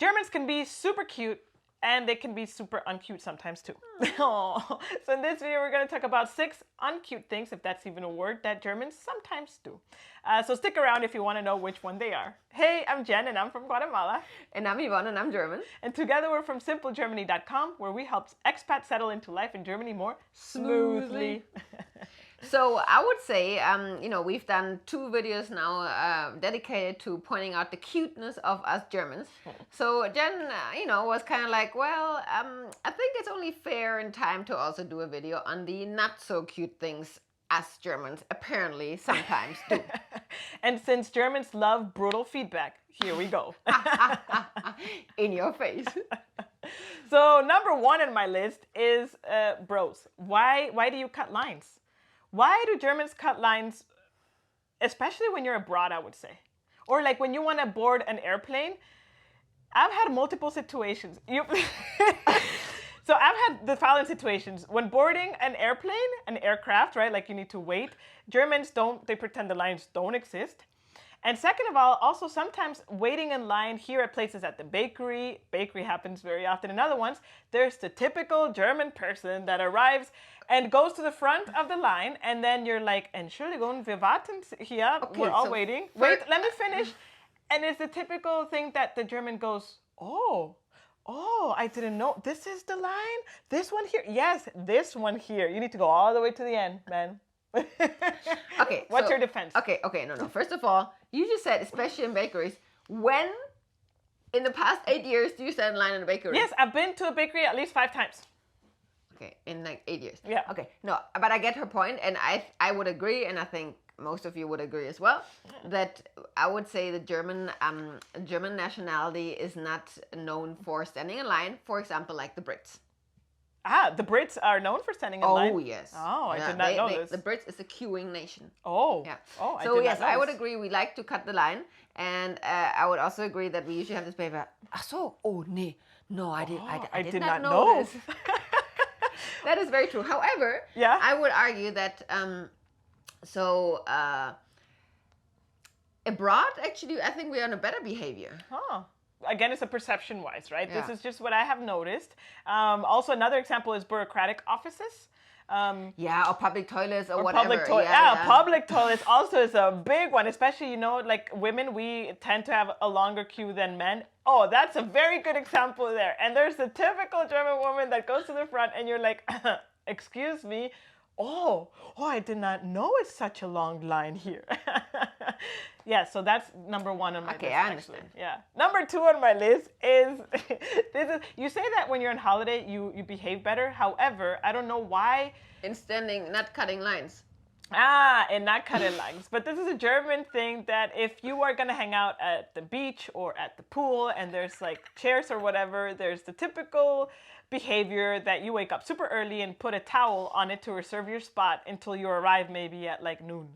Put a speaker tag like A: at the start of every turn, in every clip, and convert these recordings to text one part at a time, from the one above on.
A: Germans can be super cute and they can be super uncute sometimes too. So in this video, we're going to talk about 6 uncute things, if that's even a word, that Germans sometimes do. So stick around if you want to know which one they are. Hey, I'm Jen and I'm from Guatemala.
B: And I'm Yvonne and I'm German.
A: And together we're from simplegermany.com, where we help expats settle into life in Germany more smoothly.
B: So I would say, we've done 2 videos now dedicated to pointing out the cuteness of us Germans. So Jen, was kind of like, well, I think it's only fair and time to also do a video on the not so cute things us Germans apparently sometimes do.
A: And since Germans love brutal feedback, here we go.
B: In your face.
A: So number 1 on my list is bros. Why do you cut lines? Why do Germans cut lines, especially when you're abroad, I would say? Or like when you want to board an airplane? I've had multiple situations. So I've had the following situations. When boarding an airplane, an aircraft, right? Like you need to wait. Germans they pretend the lines don't exist. And second of all, also sometimes waiting in line here at places at the bakery happens very often in other ones, there's the typical German person that arrives and goes to the front of the line, and then you're like, Entschuldigung, wir warten hier,
B: okay,
A: we're all waiting. Wait, let me finish. And it's the typical thing that the German goes, oh, I didn't know. This is the line? This one here? Yes, this one here. You need to go all the way to the end, man.
B: Okay.
A: What's your defense?
B: Okay, no. First of all, you just said, especially in bakeries, when in the past 8 years do you stand in line in a bakery?
A: Yes, I've been to a bakery at least 5 times.
B: Okay, in like 8 years.
A: Yeah.
B: Okay, no, but I get her point, and I would agree, and I think most of you would agree as well, that I would say the German nationality is not known for standing in line, for example, like the Brits.
A: Ah, the Brits are known for standing in line?
B: Oh, yes.
A: Oh, I did not know this.
B: The Brits is a queuing nation.
A: Oh.
B: Yeah.
A: Oh, I
B: so
A: did
B: yes,
A: not know
B: I would
A: this.
B: agree. We like to cut the line, and I would also agree that we usually have this behavior. Ach so, oh nee, no, I did not know this. That is very true. However,
A: yeah?
B: I would argue that abroad, actually, I think we are on a better behavior.
A: Huh. Again, it's a perception-wise, right?
B: Yeah.
A: This is just what I have noticed. Also, another example is bureaucratic offices.
B: Or public toilets or whatever.
A: Public toilets. Public toilets also is a big one, especially, like women, we tend to have a longer queue than men. Oh, that's a very good example there. And there's the typical German woman that goes to the front and you're like, excuse me. Oh, I did not know it's such a long line here. Yeah, so that's number 1 on my list.
B: Okay, I understand.
A: Actually. Yeah. Number 2 on my list is, you say that when you're on holiday, you behave better. However, I don't know why.
B: In standing, not cutting lines.
A: And not cutting lines. But this is a German thing that if you are going to hang out at the beach or at the pool and there's like chairs or whatever, there's the typical behavior that you wake up super early and put a towel on it to reserve your spot until you arrive maybe at like noon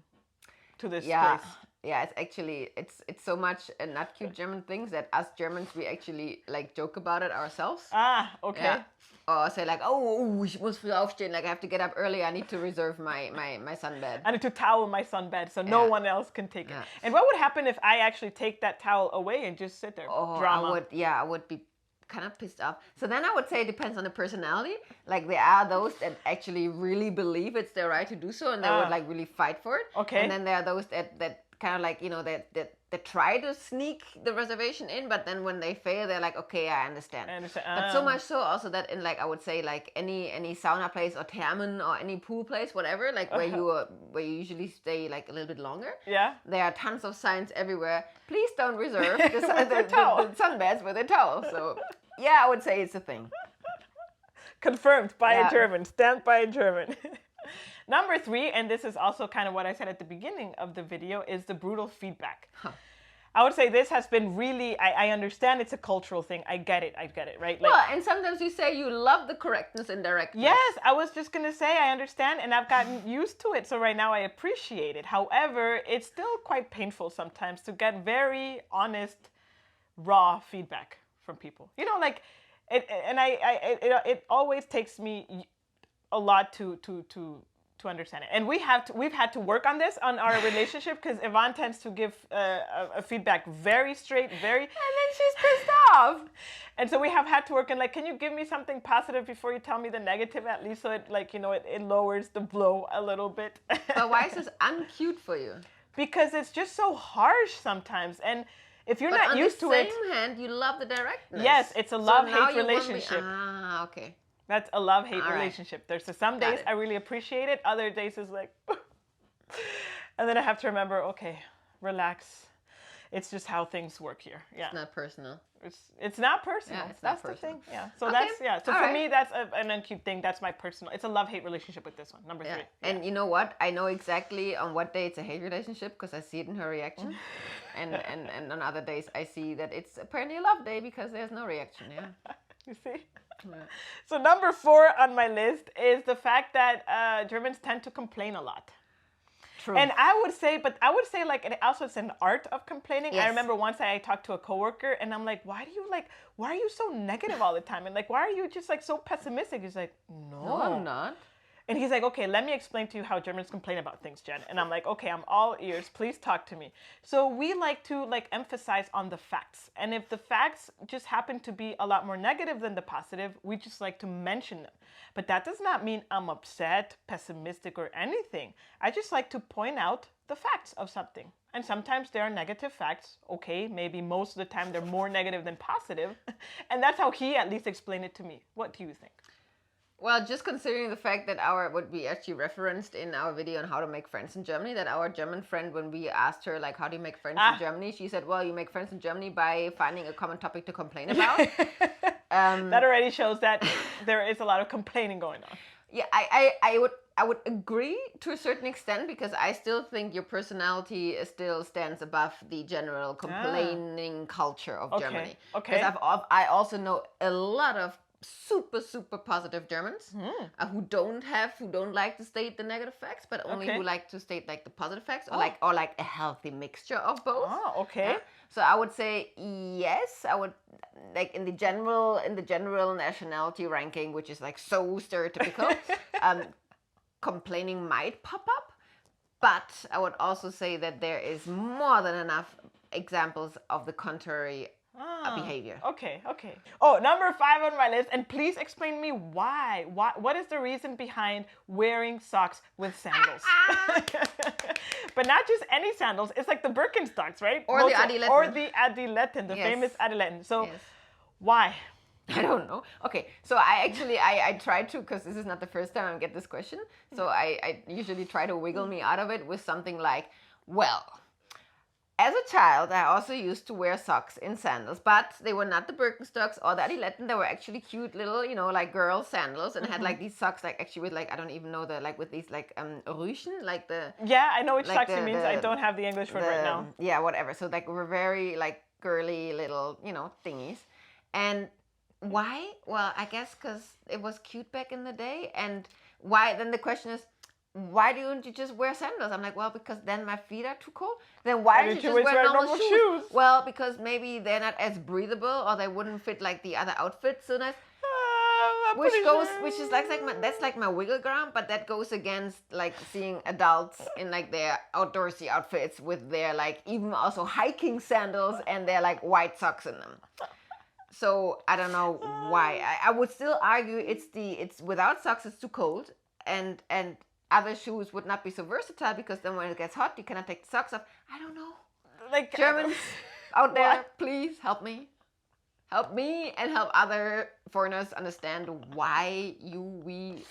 A: to this place.
B: Yeah, it's actually, it's so much a not cute German things that us Germans, we actually like joke about it ourselves.
A: Ah, okay.
B: Yeah. Or say like, ich muss früh aufstehen, like I have to get up early, I need to reserve my sunbed.
A: I need to towel my sunbed so no one else can take it.
B: Yeah.
A: And what would happen if I actually take that towel away and just sit there? Drama.
B: I would be kind of pissed off. So then I would say it depends on the personality. Like there are those that actually really believe it's their right to do so and they would like really fight for it.
A: Okay.
B: And then there are those that kind of like, that try to sneak the reservation in, but then when they fail, they're like, okay, I understand. But so much so also that in like, I would say like any sauna place or thermen or any pool place, whatever, like where you usually stay like a little bit longer.
A: Yeah.
B: There are tons of signs everywhere. Please don't reserve the sunbeds with a towel. So yeah, I would say it's a thing.
A: Confirmed by a German, stamped by a German. Number 3, and this is also kind of what I said at the beginning of the video, is the brutal feedback.
B: Huh.
A: I would say this has been really, I understand it's a cultural thing. I get it, right? Like,
B: well, and sometimes you say you love the correctness and directness.
A: Yes, I was just going to say I understand, and I've gotten used to it, so right now I appreciate it. However, it's still quite painful sometimes to get very honest, raw feedback from people. Like, it always takes me a lot to to understand it. And we've had to work on this on our relationship because Yvonne tends to give a feedback very straight, very,
B: And then she's pissed off.
A: and so we have had to work on like, can you give me something positive before you tell me the negative at least, so it like, you know, it lowers the blow a little bit.
B: But why is this uncute for you?
A: Because it's just so harsh sometimes, and if you're not used to it.
B: On the same hand, you love the directness.
A: Yes, it's a love-hate relationship.
B: Okay.
A: That's a love-hate
B: All right.
A: relationship. There's some days I really appreciate it. Other days is like, and then I have to remember, okay, relax. It's just how things work here. Yeah.
B: It's not personal.
A: It's not personal.
B: Yeah, it's
A: that's
B: not personal.
A: the thing. Yeah. So
B: Okay.
A: So
B: All
A: for
B: right.
A: me, that's an uncute thing. That's my personal. It's a love-hate relationship with this one. Number 3.
B: And you know what? I know exactly on what day it's a hate relationship because I see it in her reaction. and on other days I see that it's apparently a love day because there's no reaction. Yeah.
A: You see?
B: Yeah.
A: So number 4 on my list is the fact that Germans tend to complain a lot.
B: True.
A: And I would say like it also it's an art of complaining.
B: Yes.
A: I remember once I talked to a coworker and I'm like, why are you so negative all the time? And like, why are you just like so pessimistic? He's like,
B: No, I'm not.
A: And he's like, okay, let me explain to you how Germans complain about things, Jen. And I'm like, okay, I'm all ears. Please talk to me. So we like to like emphasize on the facts. And if the facts just happen to be a lot more negative than the positive, we just like to mention them. But that does not mean I'm upset, pessimistic, or anything. I just like to point out the facts of something. And sometimes there are negative facts. Okay, maybe most of the time they're more negative than positive. And that's how he at least explained it to me. What do you think?
B: Well, just considering the fact that what we actually referenced in our video on how to make friends in Germany, that our German friend, when we asked her, like, how do you make friends in Germany? She said, well, you make friends in Germany by finding a common topic to complain about.
A: That already shows that there is a lot of complaining going on.
B: Yeah, I would agree to a certain extent because I still think your personality still stands above the general complaining culture of Germany.
A: Okay.
B: Because I also know a lot of super positive Germans who don't like to state the negative facts, but only who like to state like the positive facts, or like a healthy mixture of both.
A: Oh, okay.
B: Yeah? So I would say yes. I would like in the general nationality ranking, which is like so stereotypical. Complaining might pop up, but I would also say that there is more than enough examples of the contrary behavior.
A: Okay. Oh, number 5 on my list, and please explain me why. What is the reason behind wearing socks with sandals? But not just any sandals. It's like the Birkenstocks, right?
B: Or the Adiletten.
A: Or the Adiletten, the famous Adiletten. So why?
B: I don't know. Okay, so I try to, because this is not the first time I get this question, so I usually try to wiggle me out of it with something like, well, as a child, I also used to wear socks in sandals, but they were not the Birkenstocks or the Adiletten. They were actually cute little, like girl sandals, and had like these socks, like actually with like, I don't even know with these like Rüschen, like the.
A: Yeah, I know which socks you mean. I don't have the English word right now.
B: Yeah, whatever. So like were very like girly little, thingies. And why? Well, I guess because it was cute back in the day. And why? Then the question is, why don't you just wear sandals? I'm like, well, because then my feet are too cold. Then why don't you just wear normal shoes? Well, because maybe they're not as breathable, or they wouldn't fit like the other outfits so nice. Which is like my wiggle ground, but that goes against like seeing adults in like their outdoorsy outfits with their like even also hiking sandals and their like white socks in them. So I don't know why. I would still argue it's without socks it's too cold, and other shoes would not be so versatile because then when it gets hot you cannot take the socks off. I don't know. Like Germans out there, please help me. Help me and help other foreigners understand why we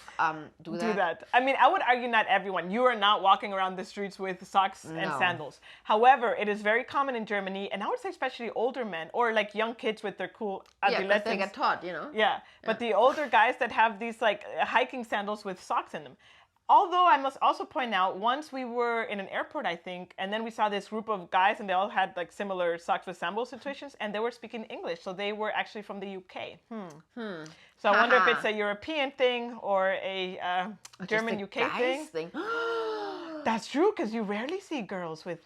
B: do that.
A: I mean, I would argue not everyone. You are not walking around the streets with socks and sandals. However, it is very common in Germany, and I would say especially older men or like young kids with their cool adilettens.
B: Yeah, they get taught,
A: Yeah, but the older guys that have these like hiking sandals with socks in them. Although I must also point out, once we were in an airport, I think, and then we saw this group of guys and they all had like similar socks with sandals situations and they were speaking English. So they were actually from the UK. So I wonder if it's a European thing or a German UK thing. That's true, because you rarely see girls with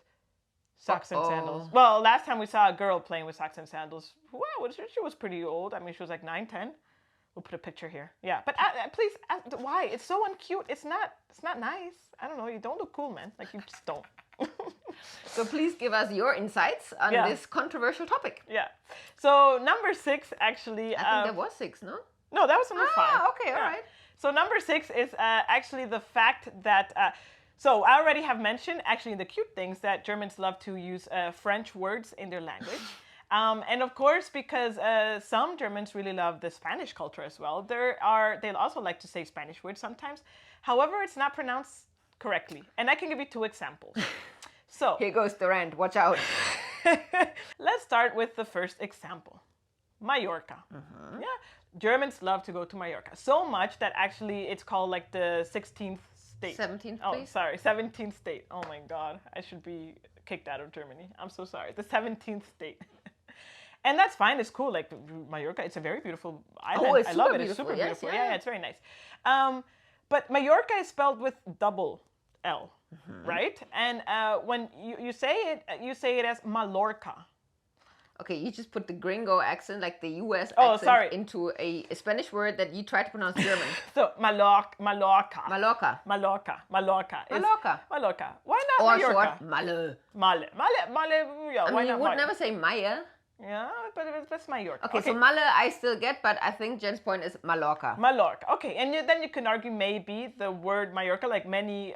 A: socks and sandals. Well, last time we saw a girl playing with socks and sandals, well, she was pretty old. I mean, she was like 9, 10. We'll put a picture here. Yeah, but please, why? It's so uncute. It's not nice. I don't know. You don't look cool, man. Like, you just don't.
B: So please give us your insights on this controversial topic.
A: Yeah. So number 6, actually.
B: I think there was 6, no?
A: No, that was number 5.
B: Okay, all right.
A: So number 6 is actually the fact that. So I already have mentioned, actually, the cute things that Germans love to use French words in their language. And of course, because some Germans really love the Spanish culture as well, they'll also like to say Spanish words sometimes. However, it's not pronounced correctly. And I can give you 2 examples. So
B: here goes the rant. Watch out.
A: Let's start with the first example. Mallorca. Yeah, Germans love to go to Mallorca. So much that actually it's called like the 16th state.
B: 17th,
A: oh,
B: please.
A: Sorry, 17th state. Oh my God, I should be kicked out of Germany. I'm so sorry. The 17th state. And that's fine. It's cool. Like Mallorca, it's a very beautiful island.
B: It's
A: I love it.
B: beautiful.
A: It's super
B: Yes,
A: beautiful.
B: yeah.
A: Yeah, it's very nice. But Mallorca is spelled with double L, right? And when you say it as Mallorca.
B: Okay, you just put the gringo accent, like the US
A: accent,
B: into a Spanish word that you try to pronounce German.
A: So Mallorca.
B: Mallorca.
A: Mallorca. Why not
B: Or
A: Mallorca?
B: short, Malle.
A: Malle. Yeah,
B: I
A: why
B: mean,
A: not
B: you would
A: Malle?
B: never say Maya.
A: Yeah, but it's Mallorca.
B: Okay, so Malle I still get, but I think Jen's point is Mallorca.
A: Mallorca. Okay, and then you can argue maybe the word Mallorca, like many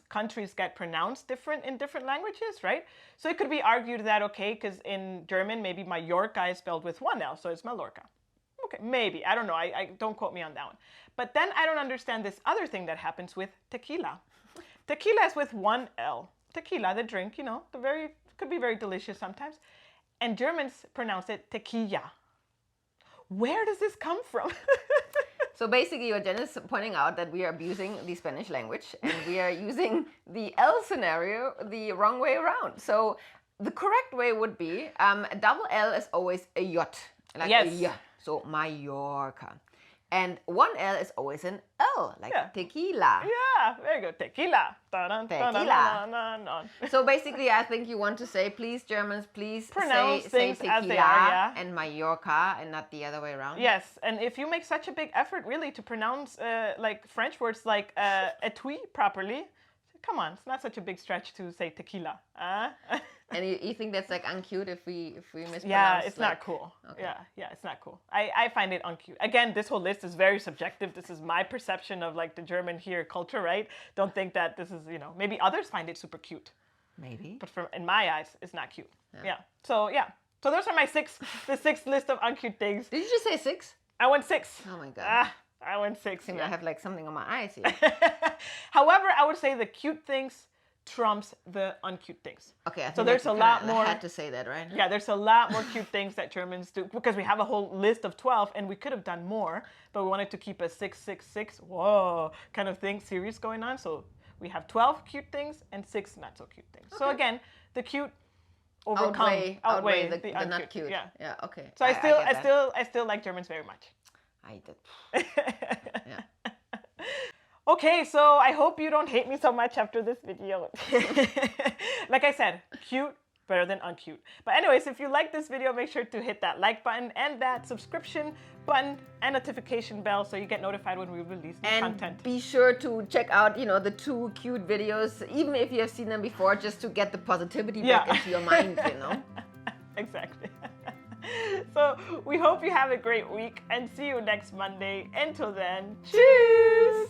A: countries get pronounced different in different languages, right? So it could be argued that, okay, because in German maybe Mallorca is spelled with 1 L, so it's Mallorca. Okay, maybe. I don't know. I don't quote me on that one. But then I don't understand this other thing that happens with tequila. Tequila is with 1 L. Tequila, the drink, could be very delicious sometimes. And Germans pronounce it tequila. Where does this come from?
B: So basically, what Jen is pointing out that we are abusing the Spanish language and we are using the L scenario the wrong way around. So the correct way would be a double L is always a J, like a Y. So Mallorca. And 1 L is always an L, like tequila.
A: Yeah, very good. Tequila.
B: Tequila. So basically, I think you want to say, please, Germans, please
A: pronounce
B: say
A: things
B: tequila
A: as they are,
B: and Mallorca and not the other way around.
A: Yes, and if you make such a big effort really to pronounce like French words like etui properly, come on, it's not such a big stretch to say tequila.
B: And you think that's like uncute if we mispronounce?
A: Yeah, it's not cool. Okay. Yeah, it's not cool. I find it uncute. Again, this whole list is very subjective. This is my perception of like the German here culture, right? Don't think that this is, maybe others find it super cute.
B: Maybe.
A: But in my eyes, it's not cute. Yeah. So those are my the 6 list of uncute things.
B: Did you just say 6?
A: I went 6.
B: Oh my God.
A: I went 6.
B: I have like something on my eyes here.
A: However, I would say the cute things trumps the uncute things.
B: Okay, I think
A: so there's a lot more.
B: I had to say that, right?
A: Yeah, there's a lot more cute things that Germans do because we have a whole list of 12 and we could have done more, but we wanted to keep a 666 kind of thing series going on. So we have 12 cute things and 6 not so cute things. Okay. So again, the cute outweigh the uncute.
B: Not cute.
A: Yeah.
B: Okay.
A: So I still like Germans very much.
B: I did. Yeah.
A: Okay, so I hope you don't hate me so much after this video. Like I said, cute better than uncute. But anyways, if you like this video, make sure to hit that like button and that subscription button and notification bell so you get notified when we release new content.
B: And be sure to check out, the 2 cute videos, even if you have seen them before, just to get the positivity back into your mind,
A: Exactly. So we hope you have a great week and see you next Monday. Until then, cheers!